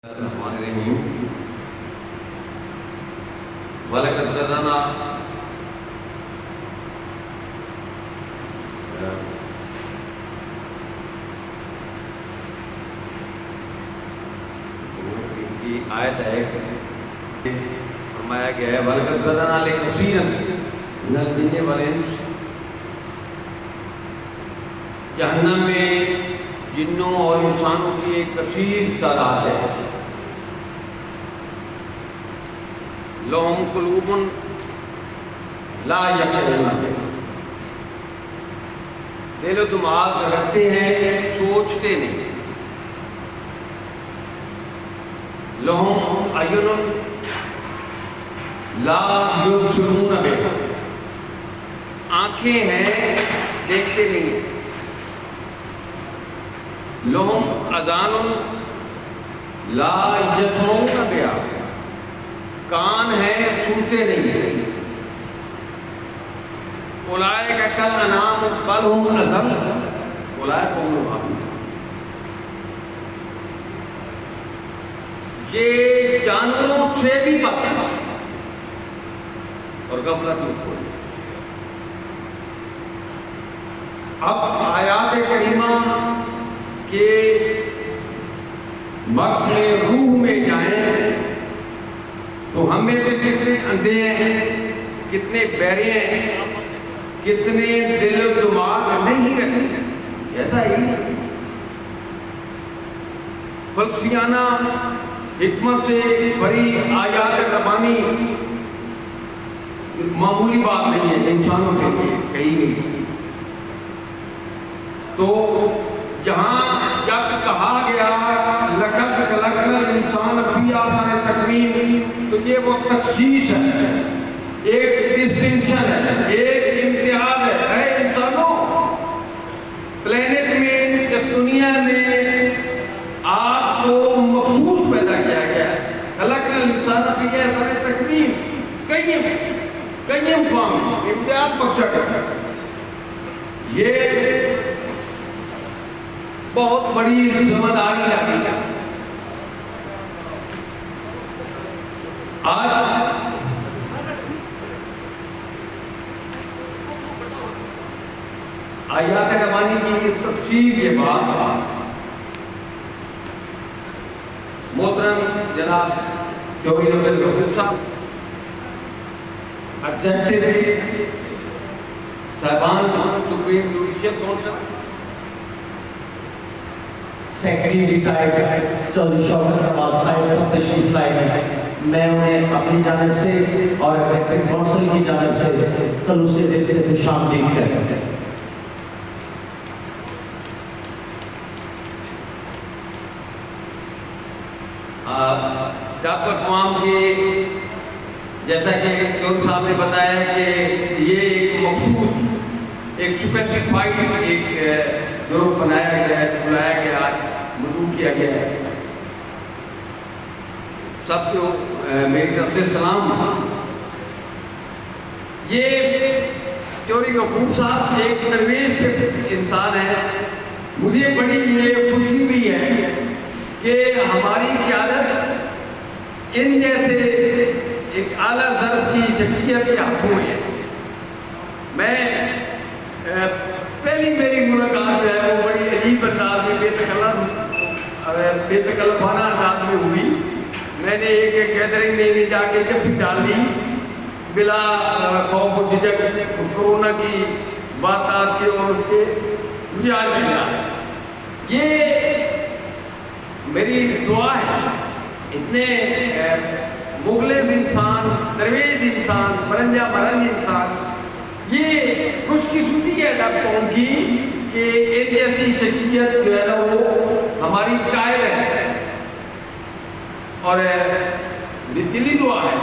الرحمن الرحیم وَلَقَدْ زَرَّعْنَا کی آیت ہے، فرمایا گیا ہے وَلَقَدْ زَرَّعْنَا لِكَثِيرٍ مِنَ الْجِنِّ وَالْإِنسِ، جہنم میں جنوں اور انسانوں کی ایک کثیر تعداد ہے۔ لَهُمْ قُلُوبٌ لَا يَفْقَهُونَ بِهَا، دل و دماغ رکھتے ہیں سوچتے نہیں۔ لَهُمْ أَعْيُنٌ لَا يُبْصِرُونَ بِهَا، آنکھیں ہیں دیکھتے نہیں ہیں۔ لَهُمْ آذَانٌ لَا يَسْمَعُونَ بِهَا، کان ہیں سنتے نہیں۔ اولئک کالانعام بل هم اضل اولئک هم الغافلون، یہ جانوروں سے بھی بدتر اور غفلت میں کھوئی۔ اب آیات کریمہ کے وقت میں روح میں جائیں تو ہم میں سے کتنے اندھے ہیں، کتنے بہرے ہیں، کتنے دل و دماغ نہیں رکھتے، ایسا ہی فلسفیانہ حکمت سے بڑی آیات ربانی معمولی بات نہیں ہے، انسانوں کے لیے کہی گئی۔ تو جہاں جب کہا گیا لقد خلقنا الانسان فی احسن تقویم، تو یہ وہ تخصیص ہے، ایک ڈسٹنکشن ہے، ایک امتیاز ہے۔ اے انسانوں، پلینٹ میں، اس دنیا میں آپ کو مخصوص پیدا کیا گیا ہے۔ خلقنا الانسان فی احسن تقویم، قیم فام، امتیاز بخشا ہے۔ یہ بہت بڑی ذمہ داری لگی ہے۔ آج آیات ربانی کی اس تفسیر کے بعد محترم جناب چودھری عبدالغفور صاحب، ایگزیکٹو صاحبان، supreme judicial council, secretary retired Chaudhry Shaukat Nawaz بھائی سب تشریف لائے ہیں۔ میں انہیں اپنی جانب سے اور ایگزیکٹو کونسل کی جانب سے خلوص دل سے خوش آمدید کرتے ہیں۔ ڈاکٹر اقوام کے جیسا کہ چودھری صاحب نے بتایا کہ یہ ایک مخصوص ایک سپیسیفائڈ ایک گروپ بنایا گیا ہے، بلایا گیا ہے، مدعو کیا گیا ہے۔ سب کو میری طرف سے سلام۔ یہ چودھری غفور صاحب ایک درویش انسان ہے، مجھے بڑی یہ خوشی بھی ہے کہ ہماری قیادت ان جیسے ایک اعلیٰ ضرب کی شخصیت کے ہاتھوں میں ہے۔ میں پہلی میری ملاقات جو ہے وہ بڑی عجیب انداز میں بے تکلفانہ انداز میں ہوئی۔ میں نے ایک گیدرنگ میں جا کے جب ڈال لی بلا خوف و جھجک کورونا کی بات کے اور اس کے، مجھے آج ملا یہ میری دعا ہے۔ اتنے مغلظ انسان، درویش انسان، برنجا برنج انسان، یہ خوش قسمتی ہے ڈاکٹر قوم کی کہ ان جیسی شخصیت جو ہے نا وہ ہماری قائل ہے۔ اور دلی دعا ہے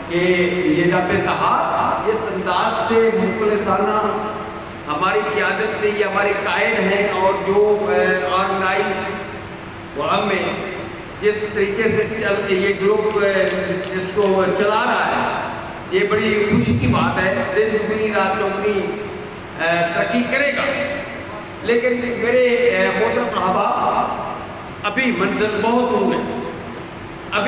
کہ یہ جب اتحاد اس انداز سے مخلصانہ ہماری قیادت سے یہ ہمارے قائد ہیں، اور جو آرگنائز وہاں میں جس طریقے سے یہ گروپ جس کو چلا رہا ہے، یہ بڑی خوشی کی بات ہے۔ دن دگنی رات چوگنی ترقی کرے گا۔ لیکن میرے محترم احباب، ابھی منزل بہت دور ہے،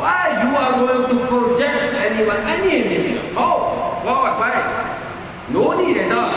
Why you are going to project anyone, any individual? Oh, why? No need at all.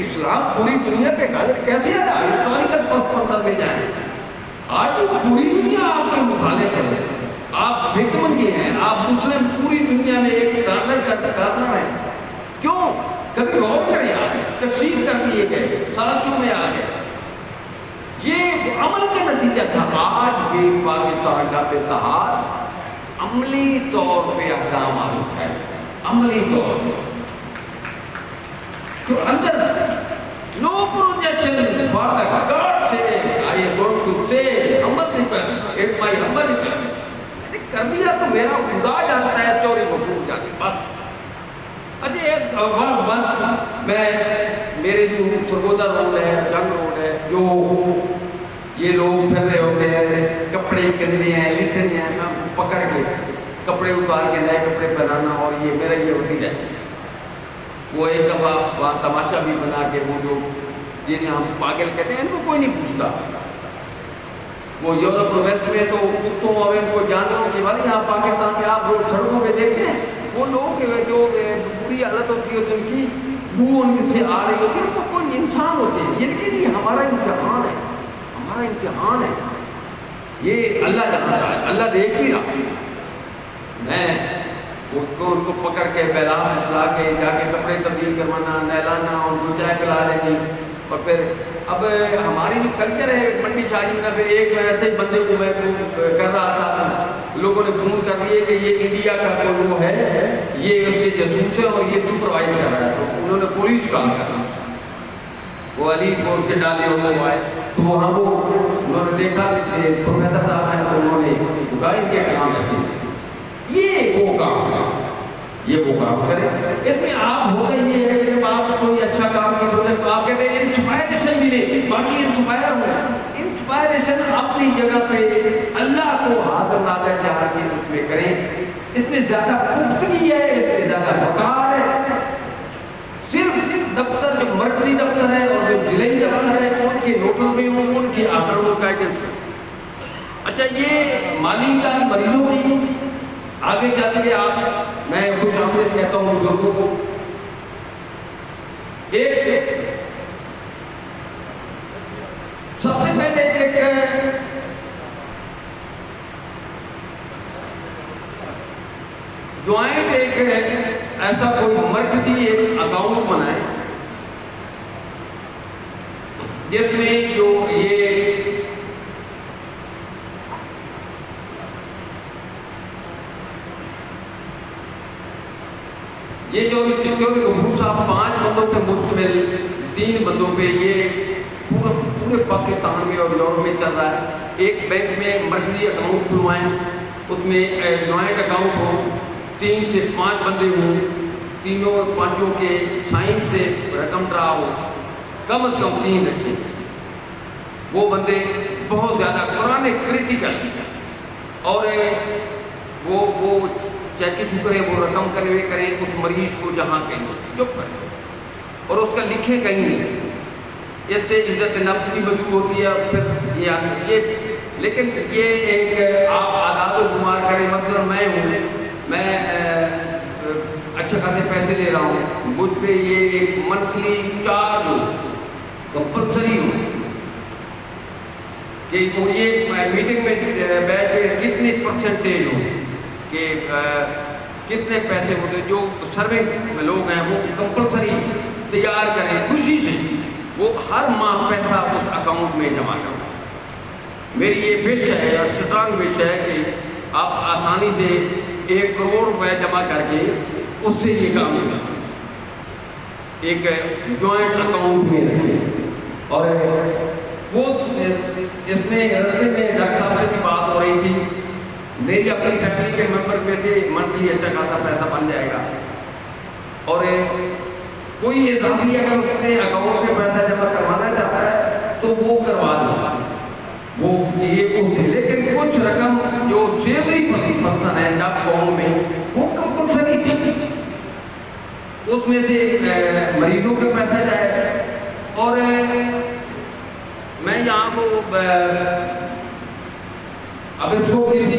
اسلام پوری دنیا پہ غالب کیسے آیا؟ ہسٹوریکل پرسپیکٹو میں جائیں، آج تو پوری دنیا آپ کے مخالف ہے، آپ وکٹم یہ ہیں، آپ مسلم پوری دنیا میں ایک کارنر ہے۔ کیوں؟ کبھی غور کریں، آپ تفسیر کر دیے گئے، ساتھوں میں آ گئے، یہ عمل کا نتیجہ تھا۔ آج بھی پاکستان کا اتحاد عملی طور پہ اقدامات اٹھائے، عملی طور پہ تو اندر no projection for the God say I am going to say humble people at my humble people کر دیا تو میرا خدا جانتا ہے، چوری کو پھول جاتی بس۔ اچھا ایک بات میں میرے جو سرگودا روڈ ہے، جنگ روڈ ہے، جو یہ لوگ پھر رہے ہوتے ہیں کپڑے گندے ہیں لکھنے ہیں، میں پکڑ کے کپڑے اتار کے نئے کپڑے پہنانا، اور یہ میرا یہ وزیر ہے۔ وہ ایک دفعہ وہاں تماشا بھی بنا کے وہ جو جنہیں ہم پاگل کہتے ہیں ان کو کوئی نہیں پوچھتا، وہ یورپ ویسٹ میں تو کتوں اور ان کو جانوروں کی بات، یہاں پاکستان میں آپ لوگ سڑکوں پہ دیکھتے ہیں وہ لوگ جو بری حالت ہوتی ہے ان کی بو ان سے آ رہی ہوتی ہے، ان کو کوئی انسان ہوتے ہیں، یہ لیکن یہ ہمارا امتحان ہے، ہمارا امتحان ہے، یہ اللہ جانتا ہے، اللہ دیکھ بھی رہا۔ میں ان کو پکڑ کے بیلا لا کے جا کے کپڑے تبدیل کروانا، نہلانا، ان کو چائے پلا دینی، اور پھر اب ہماری جو کلچر ہے منڈی شاہی میں ایک ایسے ہی بندے کو میں کر رہا تھا، لوگوں نے فون کر دیے کہ یہ انڈیا کا کوئی وہ ہے، یہ اس کے جاسوس ہے اور یہ سپروائز کر رہا ہے، تو انہوں نے پولیس کال کرا، وہ علی فور کے ڈالے وہ آئے، تو وہاں وہ انہوں نے دیکھا کہ پروفیسر صاحب ہیں، انہوں نے کہا ان کے کام ہے یہ وہ کام، یہ وہ کام کریں۔ اس میں آپ ہوتا یہ ہے کہ جب آپ کوئی اچھا کام نہیں ہوتے تو آپ کہتے ہیں انسپائریشن ملے، باقی انسپائر ہوں، انسپائریشن اپنی جگہ پہ اللہ کو حاضر ناظر جہاں کے اس میں کریں، اس میں زیادہ پختگی ہے، اس میں زیادہ وقار ہے۔ صرف دفتر جو مرکزی دفتر ہے اور جو ضلعی دفتر ہے ان کے نوٹوں میں ہوں، ان کی آکڑوں کا اچھا یہ مالی کا مریضوں کی آگے چل کے آپ میں خوش آمدید کہتا ہوں بزرگوں کو۔ ایک سب سے پہلے ایک جوائنٹ ایک ایسا کوئی مرکزی ایک اکاؤنٹ بنائے جس میں جو یہ جو غفور صاحب 5 بندوں پہ مشتمل 3 بندوں پہ یہ پورے پاکستان میں اور یورپ میں چل رہا ہے۔ ایک بینک میں مرکزی اکاؤنٹ کھلوائیں، اس میں جوائنٹ اکاؤنٹ ہو، 3 سے 5 بندے ہوں، تینوں پانچوں کے سائن سے رقم ڈرا ہو، کم از کم 3 رکھیں۔ وہ بندے بہت زیادہ قرآن کریٹیکل اور وہ چیک کریں، وہ رقم کرے ہوئے کریں، اس مریض کو جہاں کہیں چپ کریں اور اس کا لکھیں کہیں نہیں، اس سے عزت نفس کی مضبوط ہوتی ہے۔ پھر یہ لیکن یہ ایک آپ اعداد و شمار کریں، مثلا میں ہوں، میں اچھا خاصے پیسے لے رہا ہوں، مجھ پہ یہ ایک منتھلی چارج ہو، کمپلسری ہو کہ یہ میٹنگ میں بیٹھ کے کتنی پرسنٹیج ہو کہ کتنے پیسے ہوتے، جو سرونگ لوگ ہیں وہ کمپلسری تیار کریں خوشی سے، وہ ہر ماہ پیسہ اس اکاؤنٹ میں جمع کریں۔ میری یہ وش ہے اور اسٹرانگ وش ہے کہ آپ آسانی سے 1 کروڑ روپے جمع کر کے اس سے یہ کام کریں، ایک جوائنٹ اکاؤنٹ میں رکھیں۔ اور وہ اس میں رستے میں ڈاکٹر صاحب سے بھی بات ہو رہی تھی، میری اپنی فیملی کے ممبر میں سے منتھلی اچھا خاصا پیسہ بن جائے گا، اور کوئی اضافی اگر اس نے اکاؤنٹ میں پیسہ جمع کروانا چاہتا ہے تو وہ کروا دے، وہ یہ کچھ، لیکن کچھ رقم جو سیلری پرسن ہے ڈاک قوم میں وہ کمپلسری تھی، اس میں سے مریضوں کے پیسہ جائے۔ اور میں یہاں کو اب اس کو کسی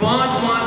5-5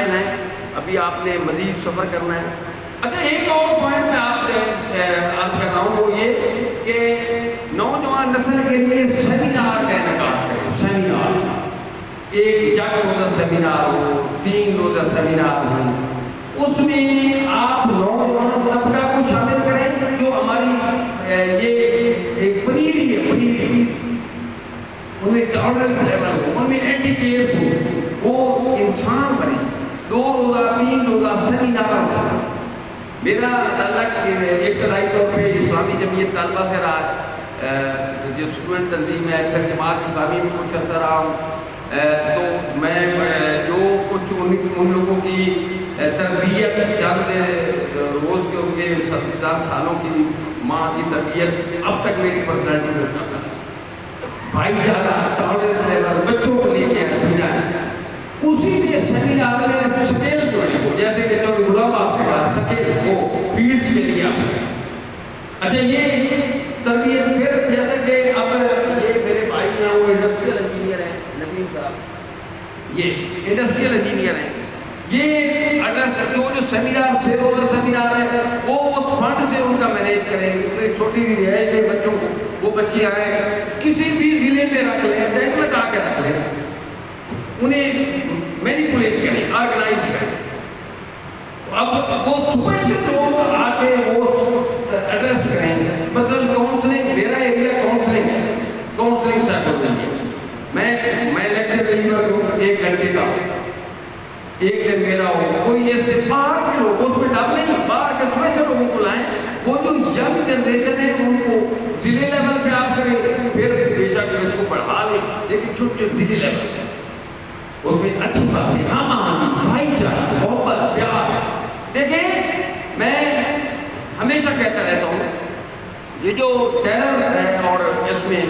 مسائل ہیں, ابھی آپ نے مزید سفر کرنا ہے. اچھا ایک اور پوائنٹ میں آپ سے عرض کرتا ہوں, وہ یہ کہ نوجوان نسل کے لیے سیمینار کا انعقاد کریں. سیمینار, ایک یک روزہ سیمینار ہو, 3 روزہ سیمینار ہو, اس میں آپ نوجوان طبقہ کو شامل کریں جو ہماری یہ ایک پنیری ہے, پنیری, ان میں ٹالرنس لیول ہو, ان میں ایٹیکیٹ ہو, وہ انسان بنے. 2 روزہ 3 روزہ سیمینار ہو. میرا تعلق ابتدائی طور پہ اسلامی جمعیت طالبہ سے رہا, جو اسٹوڈنٹ تنظیم ہے, پھر جماعت اسلامی میں کچھ عرصہ رہا ہوں. تو میں جو کچھ ان لوگوں کی تربیت, چند روز کے ان کے 70 سالوں کی ماں کی تربیت اب تک میری پرسنالٹی میں ہوتا تھا. بھائی چارہ, ٹالرنس لیول, بچوں کو لے کے سمجھائیں. اسی میں سیمینار میں سکیل جو ہے وہ, جیسے کہ جو غلام آپ کے پاس سکیل وہ فیلڈس کے لیے آپ. اچھا یہ تربیت, پھر جیسے کہ اب یہ میرے بھائی ہیں وہ انڈسٹریل انجینئر ہیں, نبیم صاحب یہ انڈسٹریل انجینئر ہیں. یہ ایڈریس جو سیمینار 6 روزہ سیمینار ہے وہ اس فنڈ سے ان کا مینیج کریں. انہیں چھوٹی سی رہائش دے بچوں کو, وہ بچے آئیں کسی بھی ضلع میں رکھ لیں, ٹینٹ لگا کے رکھ لیں, انہیں مینیپولیٹ کریں, آرگنائز کریں. اب وہ سپرشن لوگ آ کے وہ ایڈریس کریں. مثلا کاؤنسلنگ, میرا ایریا کاؤنسلنگ ہے, کاؤنسلنگ سائیکالوجی. میں لیکچر ڈیلیور ہوں 1 گھنٹے کا, ایک دن میرا ہو. کوئی ایسے باہر کے لوگ, اس میں ڈب نہیں, باہر کے سپیشل لوگوں کو لائیں. وہ جو ینگ جنریشن ہے ان کو ضلع لیول پہ آپ کریں, پھر بے شک اس کو بڑھا لیں, لیکن چھوٹے ضلع لیول پہ اس میں اچھی بات ہے. ہاں بھائی چارہ, محبت, پیار. دیکھیں میں ہمیشہ کہتا رہتا ہوں یہ جو ٹیرر ہے, اور اس میں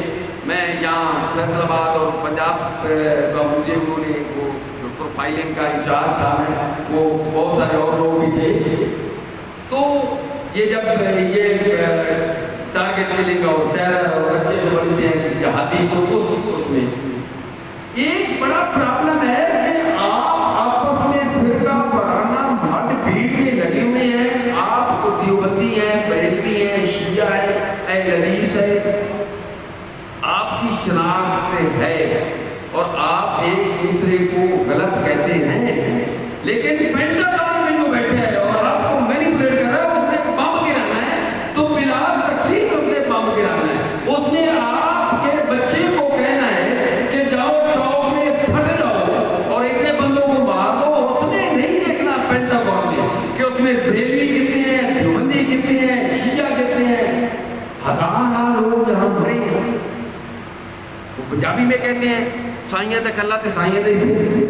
یہاں فیصل آباد اور پنجاب کا مجھے انہوں نے وہ پروفائلنگ کا انچارج تھا, میں وہ بہت سارے اور لوگ بھی تھے. تو یہ جب یہ ٹارگٹ کلنگ اور ٹیرر اور بچے جو بنتے ہیں جہادی, تو اس میں ایک بڑا پرابلم ہے کہ آپ آپس میں فرقہ وارانہ مٹ بھیڑ میں لگے ہوئے ہیں. آپ کو دیوبندی ہیں, بریلوی ہیں, شیعہ ہیں, اہل حدیث ہے, آپ کی شناخت ہے اور آپ ایک دوسرے کو غلط کہتے ہیں, لیکن پینٹاگون میں جو بیٹھے ہیں اور آپ کو مینیپولیٹ کر رہا ہے, اس نے بم گرانا ہے تو بلا تقسیم اس نے بم گرانا ہے. اس نے آپ کے بچے کو کہنا ہے کہ جاؤ چوک میں پھٹ جاؤ اور اتنے بندوں کو مار دو. اس نے نہیں دیکھنا پینٹاگون میں کہ اس میں بریلوی کتنے ہیں, دیوبندی کتنے ہیں, شیعہ کتنے ہیں. ہزار لوگ جہاں مرے ہیں. پنجابی میں کہتے ہیں سائیاں تے کلا تے سائیاں تے اسے.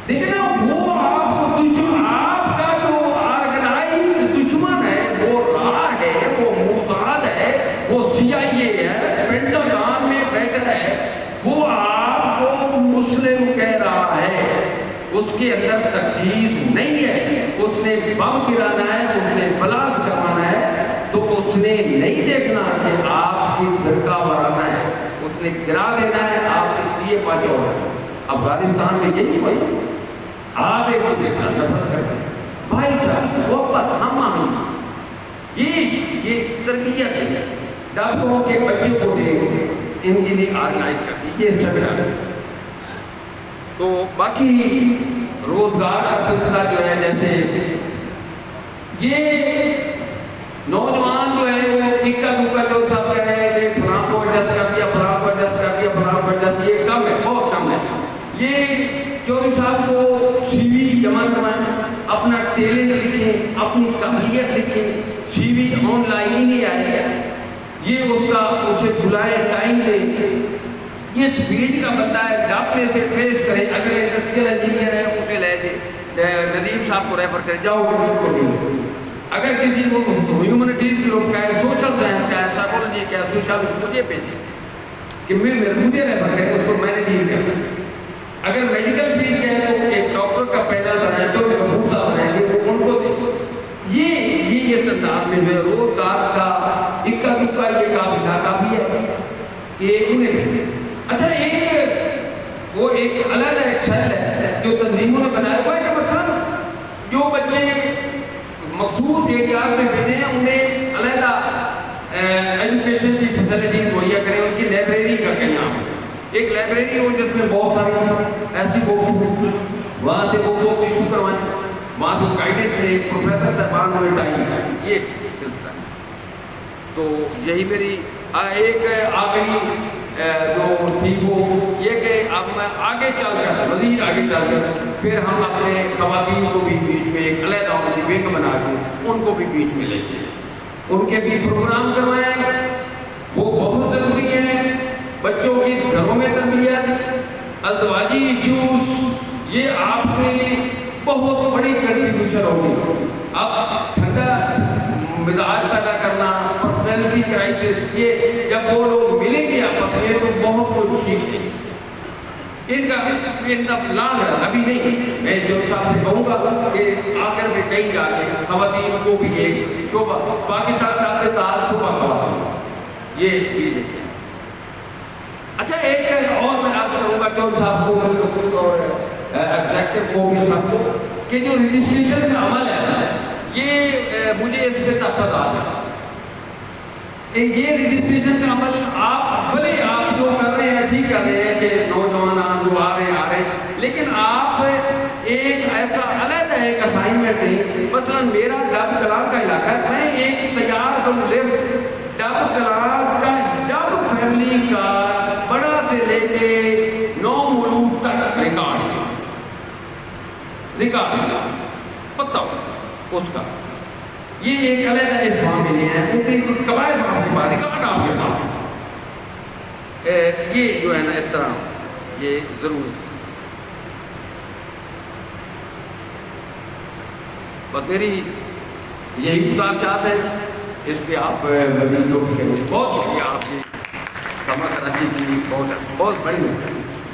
دیکھیں نا, وہ آپ کو دشمن, آپ کا جو آرگنائز دشمن ہے, وہ راہ ہے, وہ موساد ہے, وہ CIA ہے, پینٹاگون میں بیٹھا ہے, وہ آپ کو مسلم کہہ رہا ہے. اس کے اندر تخصیص نہیں ہے. اس نے بم گرانا ہے, اس نے بلاسٹ کروانا ہے, تو اس نے نہیں دیکھنا کہ آپ کی فرقہ وارانہ ہے, اس نے گرا دینا ہے آپ کے لیے پاچو ہے. افغانستان میں یہی بھائی, آپ ایک دوسرے کا نفرت کرتے ہیں, بھائی صاحب محبت, ہم آہنگی, یہ تربیت ہے. ڈاکٹروں کے بچے کو دے ان کے لیے آرگنائز کرتی, یہ جھگڑا. تو باقی روزگار کا سلسلہ جو ہے, جیسے یہ نوجوان جو ہے وہ اکا دکا جو سب کہہ رہے ہیں کہ فلاں کو ایڈجسٹ کر دیا, فلاں کو ایڈجسٹ کر دیا, فلاں کو ایڈجسٹ, یہ کم ہے, بہت کم ہے. یہ چودھری صاحب کو CV جمع کروائیں, اپنا ٹیلنٹ لکھیں, اپنی قابلیت لکھیں. CV آن لائن ہی نہیں آئے گا, یہ اس کا اسے بلائیں, ٹائم دیں. یہ اسپیڈ کا بندہ ہے, ڈب میں سے فیس کریں. اگر انڈسٹریل انجینئر ہے اسے لے دیں, ندیم صاحب کو ریفر کریں, جاؤ کو دیں. اگر کسی کو ہیومنٹیز گروپ کا ہے, سوشل سائنس کا ہے, سائیکالوجی کا ہے, سوشل مجھے بھیجیں کہ مجھے ریفر کریں, اس کو میں نے ڈیل کرنا. اگر میڈیکل فیلڈ کا ہے تو ایک ڈاکٹر کا پینل بنائے, جو محبوب صاحب بنائیں گے وہ ان کو دیں. یہ اس انداز میں جو ہے روزگار کا اکا دکا یہ کافی ناکافی ہے کہ انہیں بھی. اچھا ایک وہ ایک علیحدہ ایک سیل ہے جو تنظیموں ایریاز میں بھیجیں انہیں علیحدہ ایجوکیشن کی فیسلٹی مہیا کریں. ان کی لائبریری کا قیام, ایک لائبریری ہو جس میں بہت ساری ایسی بک, وہاں سے وہ بک ایشو کروائیں, وہاں سے گائیڈنس لیں, پروفیسر صاحبان ہوئے ٹائم, یہ سلسلہ ہے. تو یہی میری ایک آخری جو تھی وہ یہ کہ اب میں آگے چل کر, مزید آگے چل کر پھر ہم اپنے خواتین کو بھی بیچ میں ایک علیحدہ ان کی ونگ بنا کے ان کو بھی بیچ میں لے کے ان کے بھی پروگرام کروائیں. وہ بہت ضروری ہے. بچوں کی گھروں میں تربیت, ازدواجی ایشوز, یہ آپ کی بہت بڑی کنٹریبیوشن ہوگی. اب ٹھنڈا مزاج پیدا کرنا, پرسنالٹی کرائسس, یہ جب وہ لوگ ملیں گے آپس میں تو بہت کچھ سیکھیں. ان کا لانگ رہا ابھی نہیں. میں جو صاحب سے کہوں گا کہ آخر میں کہیں جا کے خواتین کو بھی ایک شعبہ, پاکستان آپ کے تحت شعبہ خواتین, یہ بھی دیکھیں. اچھا ایک اور میں آپ کروں گا چون صاحب کو اور ایگزیکٹو کو بھی سب کو کہ جو رجسٹریشن کا عمل ہے یہ مجھے اس پہ تفصیلات ہے. یہ رجسٹریشن کا عمل آپ بھلے آپ جو کر رہے ہیں ٹھیک کر رہے ہیں کہ نوجوان جو آ رہے ہیں, لیکن آپ ایک ایسا علیحدہ ایک اسائنمنٹ دیں. مثلا میرا ڈب کلام کا علاقہ ہے, میں ایک تیار کروں لسٹ ڈب کلام کا, ڈب فیملی کا بڑا سے لے کے 9 ملوک تک ریکارڈ پتہ ہو اس کا. یہ ایک علیحدہ اس فارم میں نہیں ہے, کیونکہ قبائل آپ کے پاس ریکارڈ آپ کے پاس, یہ جو ہے نا اس طرح یہ ضرور. بس میری یہی گزارشات ہے, اس پہ آپ جو بھی کریں. بہت شکریہ آپ کی سما کراچی کی, بہت بڑی